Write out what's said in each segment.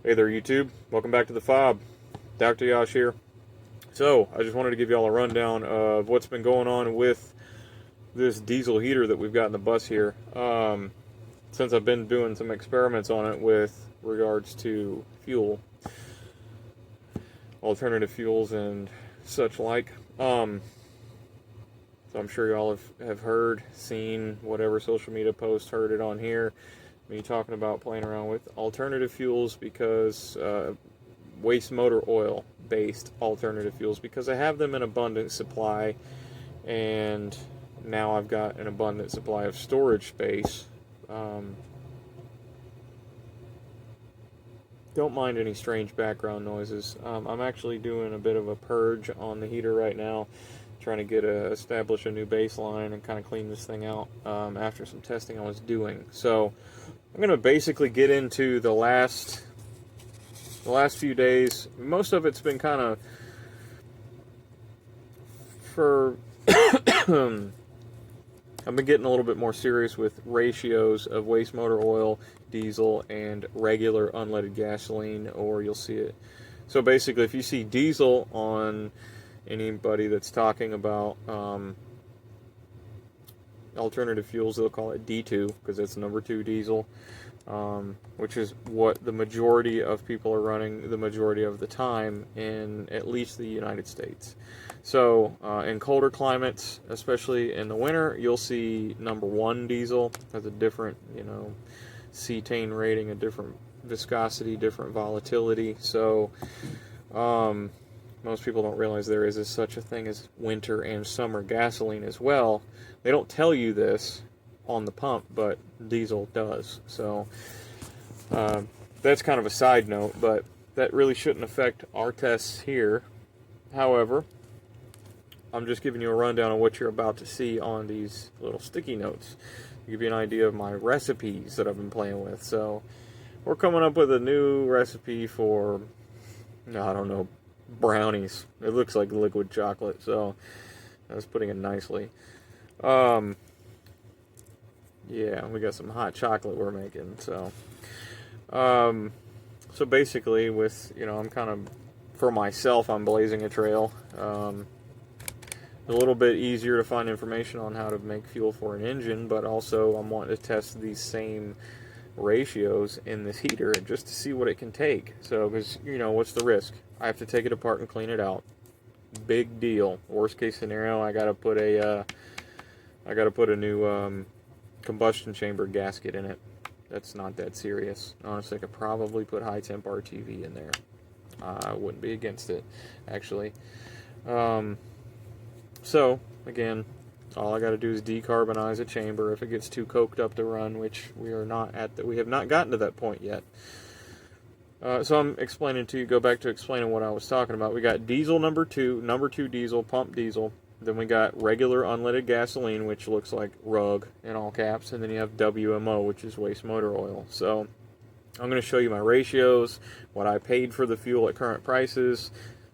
Hey there, YouTube. Welcome back to the F.O.B. Dr. Yash here. So, I just wanted to give you all a rundown of what's been going on with this diesel heater that we've got in the bus here. Since I've been doing some experiments on it with regards to fuel, alternative fuels and such like. So I'm sure you all have heard, seen whatever social media post, heard it on here. Me talking about playing around with alternative fuels because waste motor oil based alternative fuels, because I have them in abundant supply, and now I've got an abundant supply of storage space. Don't mind any strange background noises. I'm actually doing a bit of a purge on the heater right now, trying to establish a new baseline and kind of clean this thing out after some testing I was doing. So I'm going to basically get into the last few days. Most of it's been kind of for I've been getting a little bit more serious with ratios of waste motor oil, diesel, and regular unleaded gasoline, or you'll see it. So basically, if you see diesel on anybody that's talking about alternative fuels, they'll call it D2 because it's number 2 diesel, which is what the majority of people are running the majority of the time in at least the United States. So in colder climates, especially in the winter, you'll see number 1 diesel has a different, cetane rating, a different viscosity, different volatility. So most people don't realize there is such a thing as winter and summer gasoline as well. They don't tell you this on the pump, but diesel does. So that's kind of a side note, but that really shouldn't affect our tests here. However, I'm just giving you a rundown on what you're about to see on these little sticky notes to give you an idea of my recipes that I've been playing with. So we're coming up with a new recipe for, I don't know, brownies. It looks like liquid chocolate, so I was putting it nicely. Yeah, we got some hot chocolate we're making. So so basically, with I'm kind of, for myself, I'm blazing a trail. A little bit easier to find information on how to make fuel for an engine, but also I'm wanting to test these same ratios in this heater just to see what it can take. So, because what's the risk? I have to take it apart and clean it out. Big deal. Worst case scenario, I gotta put a new combustion chamber gasket in it. That's not that serious. Honestly, I could probably put high temp RTV in there. I wouldn't be against it, actually. So again, all I got to do is decarbonize a chamber if it gets too coked up to run, which we are not at. We have not gotten to that point yet. So I'm explaining to you. Go back to explaining what I was talking about. We got diesel number 2 diesel, pump diesel. Then we got regular unleaded gasoline, which looks like RUG in all caps, and then you have WMO, which is waste motor oil. So I'm going to show you my ratios, what I paid for the fuel at current prices,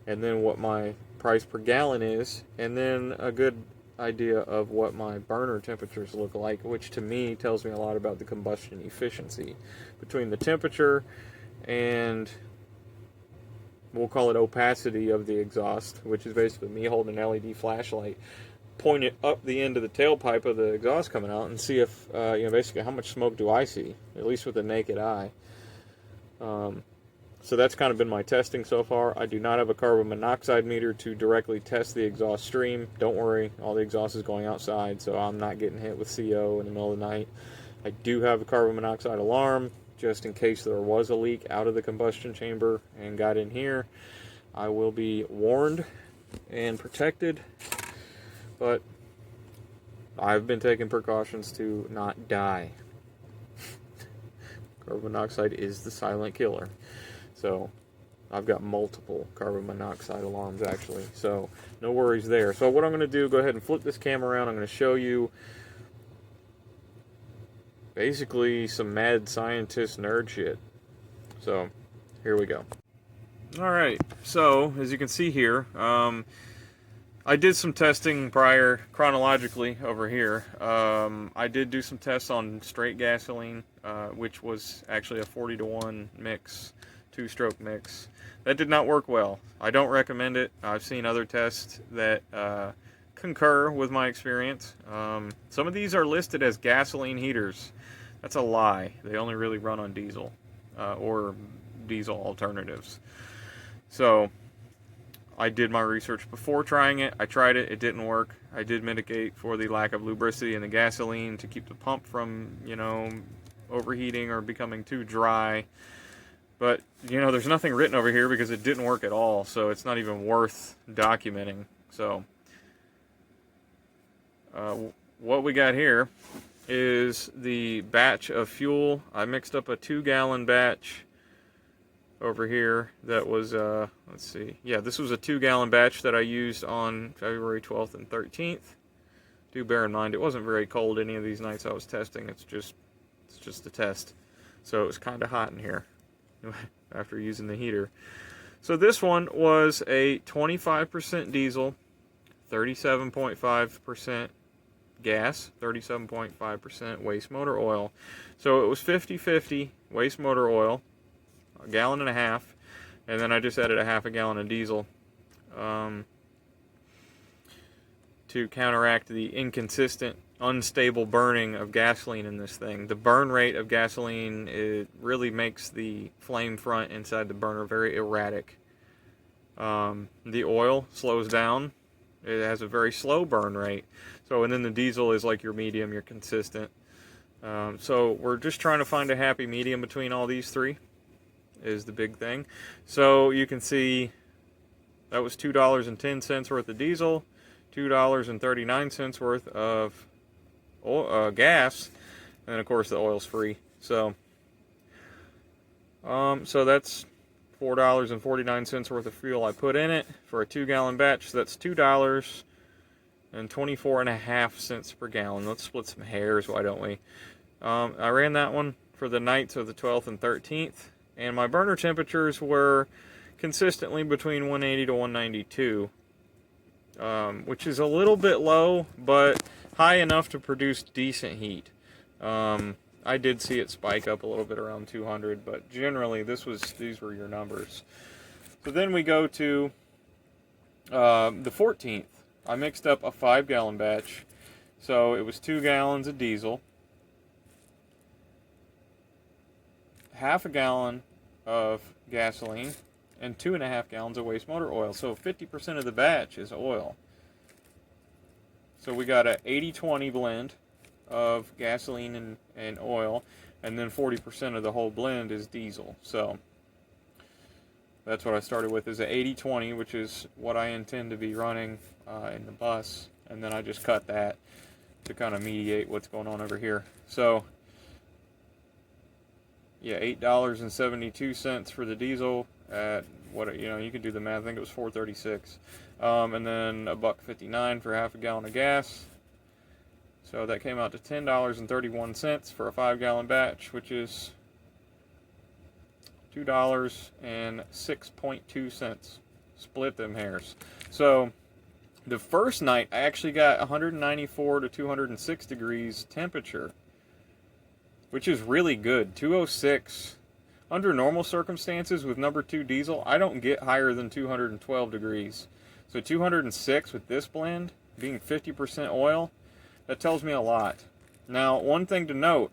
and then what my price per gallon is, and then a good idea of what my burner temperatures look like, which to me tells me a lot about the combustion efficiency. Between the temperature and, we'll call it opacity of the exhaust, which is basically me holding an LED flashlight, point it up the end of the tailpipe of the exhaust coming out, and see if, basically how much smoke do I see, at least with the naked eye. So that's kind of been my testing so far. I do not have a carbon monoxide meter to directly test the exhaust stream. Don't worry, all the exhaust is going outside, so I'm not getting hit with CO in the middle of the night. I do have a carbon monoxide alarm, just in case there was a leak out of the combustion chamber and got in here. I will be warned and protected, but I've been taking precautions to not die. Carbon monoxide is the silent killer. So I've got multiple carbon monoxide alarms, actually. So no worries there. So what I'm going to do, go ahead and flip this camera around. I'm going to show you basically some mad scientist nerd shit. So here we go. All right. So as you can see here, I did some testing prior, chronologically over here. I did do some tests on straight gasoline, which was actually a 40-to-1 mix, two-stroke mix. That did not work well. I don't recommend it. I've seen other tests that concur with my experience. Some of these are listed as gasoline heaters. That's a lie. They only really run on diesel or diesel alternatives. So I did my research before trying it. I tried it. It didn't work. I did mitigate for the lack of lubricity in the gasoline to keep the pump from, overheating or becoming too dry. But, there's nothing written over here because it didn't work at all. So it's not even worth documenting. So what we got here is the batch of fuel. I mixed up a 2-gallon batch over here that was, let's see, yeah, this was a 2-gallon batch that I used on February 12th and 13th. Do bear in mind, it wasn't very cold any of these nights I was testing. It's just a test. So it was kind of hot in here after using the heater. So this one was a 25% diesel, 37.5% gas, 37.5% waste motor oil. So it was 50-50 waste motor oil, a gallon and a half, and then I just added a half a gallon of diesel to counteract the inconsistent, unstable burning of gasoline in this thing. The burn rate of gasoline, it really makes the flame front inside the burner very erratic. The oil slows down. It has a very slow burn rate. So, and then the diesel is like your medium, your consistent. So we're just trying to find a happy medium between all these three is the big thing. So you can see that was $2.10 worth of diesel, $2.39 worth of oil, gas, and of course the oil's free. So so that's $4.49 worth of fuel I put in it for a 2-gallon batch. So that's $2.24.5 per gallon. Let's split some hairs, why don't we? I ran that one for the nights of the 12th and 13th, and my burner temperatures were consistently between 180 to 192, which is a little bit low, but high enough to produce decent heat. I did see it spike up a little bit around 200, but generally these were your numbers. So then we go to the 14th. I mixed up a 5-gallon batch, so it was 2 gallons of diesel, half a gallon of gasoline, and 2.5 gallons of waste motor oil. So 50% of the batch is oil. So we got a 80-20 blend of gasoline and oil, and then 40% of the whole blend is diesel. So that's what I started with, is a 80-20, which is what I intend to be running in the bus, and then I just cut that to kind of mediate what's going on over here. So yeah, $8.72 for the diesel at what, you can do the math. I think it was $4.36, and then $1.59 for half a gallon of gas. So that came out to $10.31 for a 5-gallon batch, which is $2.06.2. Split them hairs. So the first night I actually got 194 to 206 degrees temperature, which is really good. 206. Under normal circumstances with number 2 diesel, I don't get higher than 212 degrees. So 206 with this blend, being 50% oil, that tells me a lot. Now, one thing to note,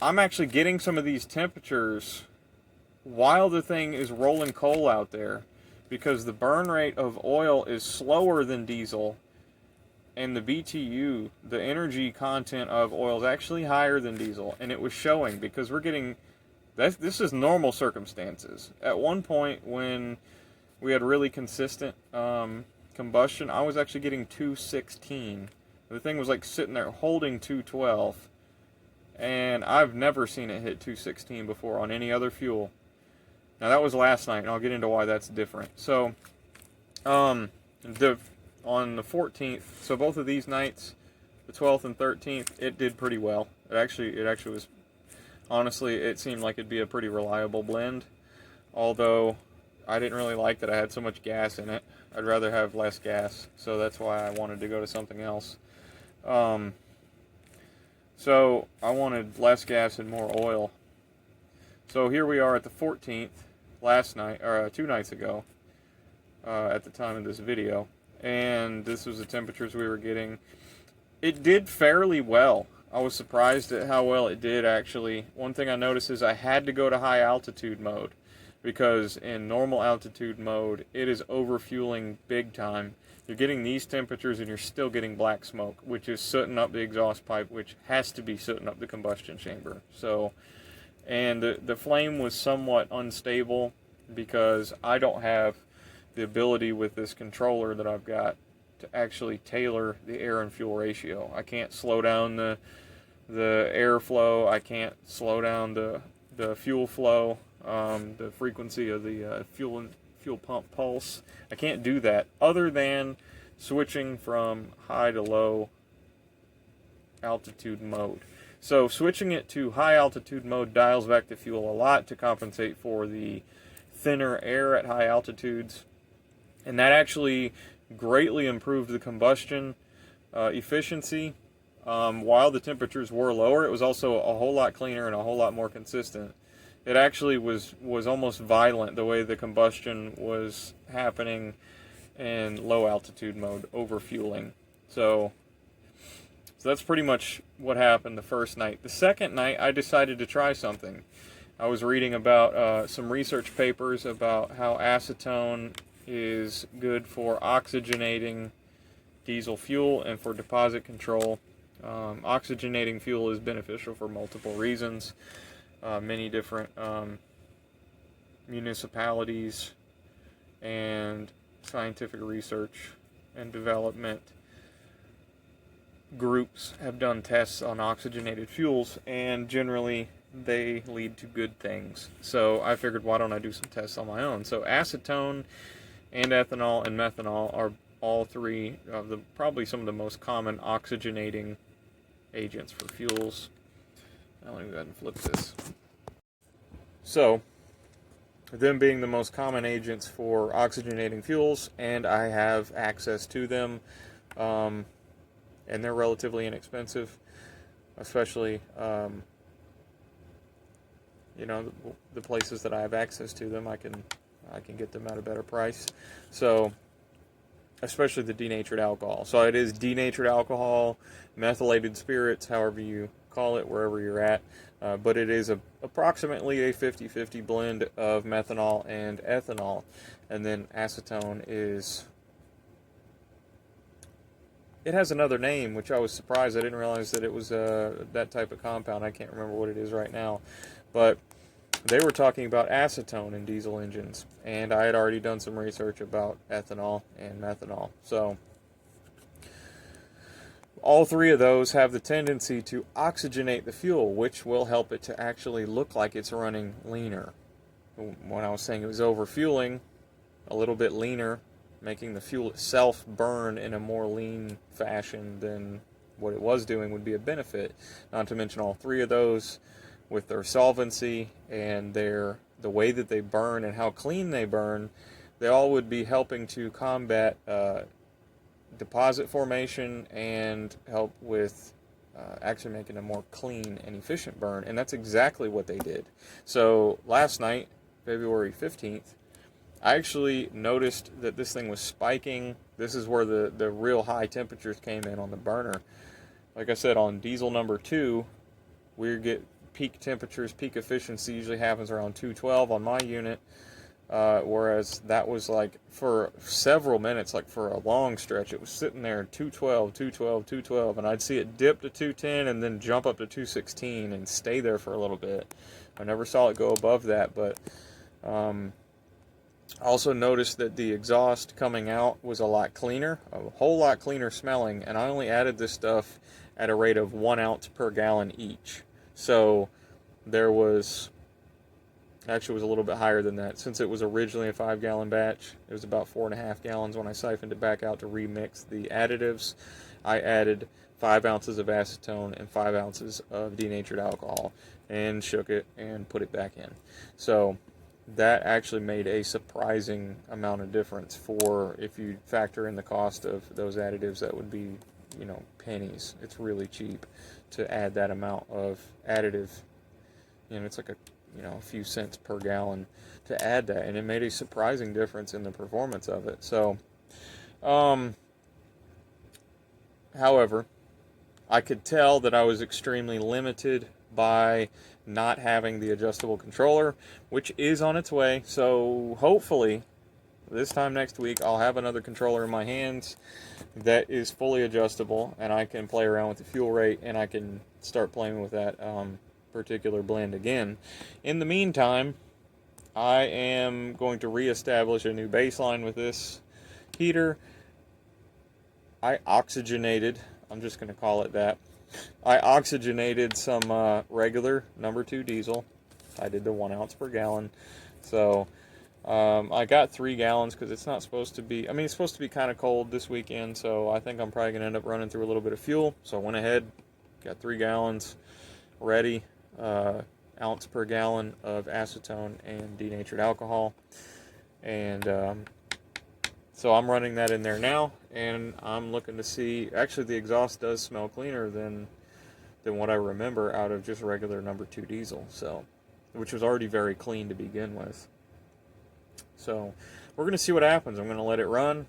I'm actually getting some of these temperatures while the thing is rolling coal out there, because the burn rate of oil is slower than diesel, and the BTU, the energy content of oil, is actually higher than diesel, and it was showing because we're getting, this is normal circumstances. At one point when we had really consistent combustion, I was actually getting 216. The thing was like sitting there holding 212, and I've never seen it hit 216 before on any other fuel. Now that was last night, and I'll get into why that's different. So, on the 14th, so both of these nights, the 12th and 13th, it did pretty well. It actually was, honestly, it seemed like it'd be a pretty reliable blend. Although I didn't really like that I had so much gas in it. I'd rather have less gas, so that's why I wanted to go to something else. So I wanted less gas and more oil. So here we are at the 14th, last night, or 2 nights ago, at the time of this video, and this was the temperatures we were getting. It did fairly well. I was surprised at how well it did, actually. One thing I noticed is I had to go to high altitude mode, because in normal altitude mode, it is overfueling big time. You're getting these temperatures and you're still getting black smoke, which is sooting up the exhaust pipe, which has to be sooting up the combustion chamber. So, and the flame was somewhat unstable because I don't have the ability with this controller that I've got to actually tailor the air and fuel ratio. I can't slow down the airflow. I can't slow down the fuel flow, the frequency of the fuel pump pulse. I can't do that other than switching from high to low altitude mode. So switching it to high altitude mode dials back the fuel a lot to compensate for the thinner air at high altitudes, and that actually greatly improved the combustion efficiency. While the temperatures were lower, it was also a whole lot cleaner and a whole lot more consistent. It actually was almost violent the way the combustion was happening in low altitude mode, overfueling. So that's pretty much what happened the first night. The second night, I decided to try something. I was reading about some research papers about how acetone is good for oxygenating diesel fuel and for deposit control. Oxygenating fuel is beneficial for multiple reasons. Many different municipalities and scientific research and development groups have done tests on oxygenated fuels, and generally they lead to good things. So I figured, why don't I do some tests on my own? So acetone and ethanol and methanol are all three of the probably some of the most common oxygenating agents for fuels. Let me go ahead and flip this. So, them being the most common agents for oxygenating fuels, and I have access to them, and they're relatively inexpensive, especially, the places that I have access to them, I can get them at a better price. So, especially the denatured alcohol. So it is denatured alcohol, methylated spirits, however you call it, wherever you're at. But it is approximately a 50-50 blend of methanol and ethanol. And then acetone it has another name, which I was surprised. I didn't realize that it was that type of compound. I can't remember what it is right now. But they were talking about acetone in diesel engines, and I had already done some research about ethanol and methanol. So all three of those have the tendency to oxygenate the fuel, which will help it to actually look like it's running leaner. When I was saying it was overfueling, a little bit leaner, making the fuel itself burn in a more lean fashion than what it was doing would be a benefit. Not to mention all three of those, with their solvency and the way that they burn and how clean they burn, they all would be helping to combat deposit formation and help with actually making a more clean and efficient burn. And that's exactly what they did. So last night, February 15th, I actually noticed that this thing was spiking. This is where the real high temperatures came in on the burner. Like I said, on diesel number 2, we get peak temperatures, peak efficiency usually happens around 212 on my unit, whereas that was like for several minutes, like for a long stretch, it was sitting there 212, 212, 212, and I'd see it dip to 210 and then jump up to 216 and stay there for a little bit. I never saw it go above that, but I also noticed that the exhaust coming out was a lot cleaner, a whole lot cleaner smelling, and I only added this stuff at a rate of 1 ounce per gallon each. So there was, actually it was a little bit higher than that. Since it was originally a 5-gallon batch, it was about 4.5 gallons. When I siphoned it back out to remix the additives, I added 5 ounces of acetone and 5 ounces of denatured alcohol and shook it and put it back in. So that actually made a surprising amount of difference. For if you factor in the cost of those additives, that would be, pennies. It's really cheap to add that amount of additive. It's like a few cents per gallon to add that, and it made a surprising difference in the performance of it. So, however, I could tell that I was extremely limited by not having the adjustable controller, which is on its way. So hopefully this time next week I'll have another controller in my hands that is fully adjustable, and I can play around with the fuel rate, and I can start playing with that particular blend again. In the meantime, I am going to reestablish a new baseline with this heater. I oxygenated, I'm just going to call it that. I oxygenated some regular number 2 diesel. I did the 1 ounce per gallon. So I got 3 gallons because it's not supposed to be, it's supposed to be kind of cold this weekend, so I think I'm probably going to end up running through a little bit of fuel. So I went ahead, got 3 gallons ready, ounce per gallon of acetone and denatured alcohol. And so I'm running that in there now, and I'm looking to see, actually the exhaust does smell cleaner than what I remember out of just regular number 2 diesel, so, which was already very clean to begin with. So we're going to see what happens. I'm going to let it run.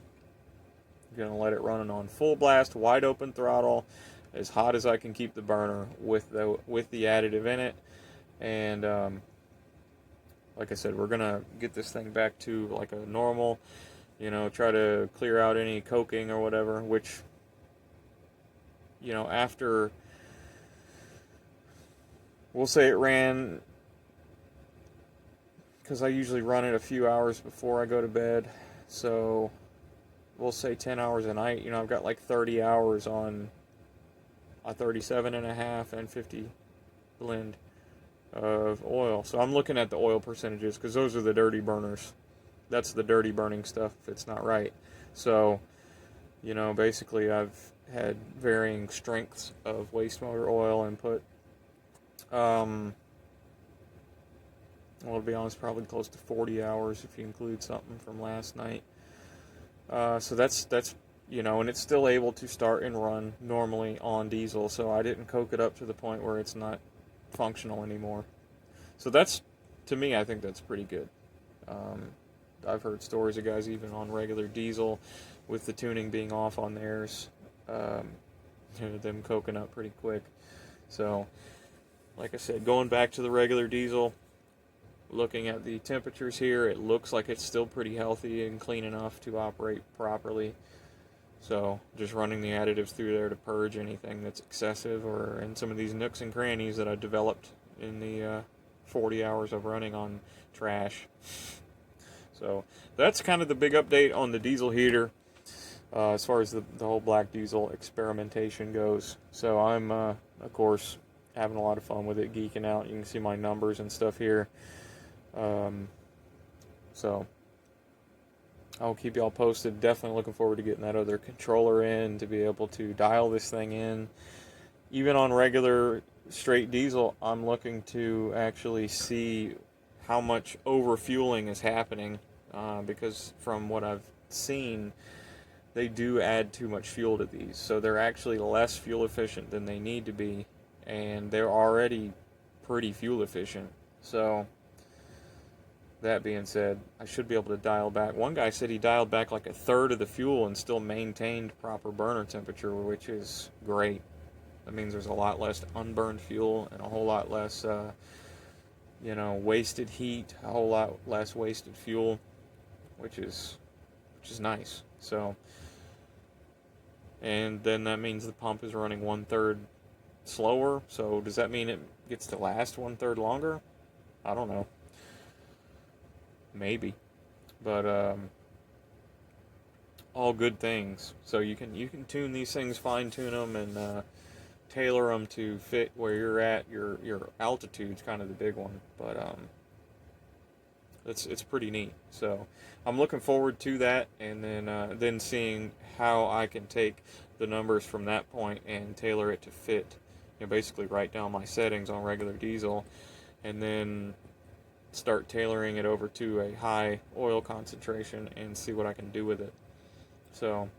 I'm going to let it run on full blast, wide open throttle, as hot as I can keep the burner with the additive in it. And like I said, we're going to get this thing back to like a normal, try to clear out any coking or whatever, which, after, we'll say it ran, because I usually run it a few hours before I go to bed, so we'll say 10 hours a night. I've got like 30 hours on a 37.5 and 50 blend of oil. So I'm looking at the oil percentages, because those are the dirty burners. That's the dirty burning stuff if it's not right. So, basically I've had varying strengths of waste motor oil and put, well, to be honest, probably close to 40 hours if you include something from last night. So that's and it's still able to start and run normally on diesel, so I didn't coke it up to the point where it's not functional anymore. So that's, to me, I think that's pretty good. I've heard stories of guys even on regular diesel with the tuning being off on theirs, them coking up pretty quick. So, like I said, going back to the regular diesel, looking at the temperatures here, it looks like it's still pretty healthy and clean enough to operate properly. So just running the additives through there to purge anything that's excessive, or in some of these nooks and crannies that I developed in the 40 hours of running on trash. So that's kind of the big update on the diesel heater as far as the whole black diesel experimentation goes. So I'm, of course, having a lot of fun with it, geeking out. You can see my numbers and stuff here. So I'll keep y'all posted. Definitely looking forward to getting that other controller in to be able to dial this thing in. Even on regular straight diesel, I'm looking to actually see how much overfueling is happening, because from what I've seen, they do add too much fuel to these. So they're actually less fuel efficient than they need to be, and they're already pretty fuel efficient. So that being said, I should be able to dial back. One guy said he dialed back like a third of the fuel and still maintained proper burner temperature, which is great. That means there's a lot less unburned fuel and a whole lot less, wasted heat, a whole lot less wasted fuel, which is nice. So, and then that means the pump is running 1/3 slower. So does that mean it gets to last 1/3 longer? I don't know. Maybe, but all good things. So you can tune these things, fine tune them, and tailor them to fit where you're at. Your altitude's kind of the big one, but it's pretty neat. So I'm looking forward to that, and then seeing how I can take the numbers from that point and tailor it to fit. Basically write down my settings on regular diesel, and then start tailoring it over to a high oil concentration and see what I can do with it. So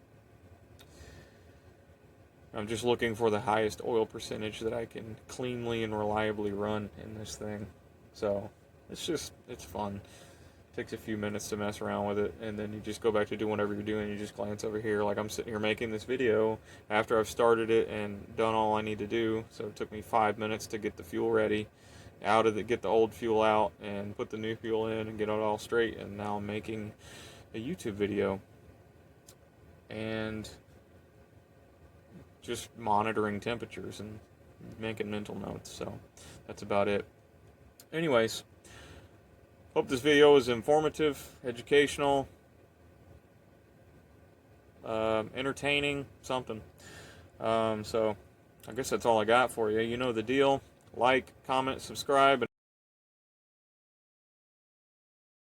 I'm just looking for the highest oil percentage that I can cleanly and reliably run in this thing. So it's fun. Takes a few minutes to mess around with it, and then you just go back to doing whatever you're doing. You just glance over here, like I'm sitting here making this video after I've started it and done all I need to do. So it took me 5 minutes to get the fuel ready, get the old fuel out, and put the new fuel in, and get it all straight. And now I'm making a YouTube video and just monitoring temperatures and making mental notes. So that's about it. Anyways. Hope this video was informative, educational, entertaining, something. So, I guess that's all I got for you. You know the deal. Like, comment, subscribe, and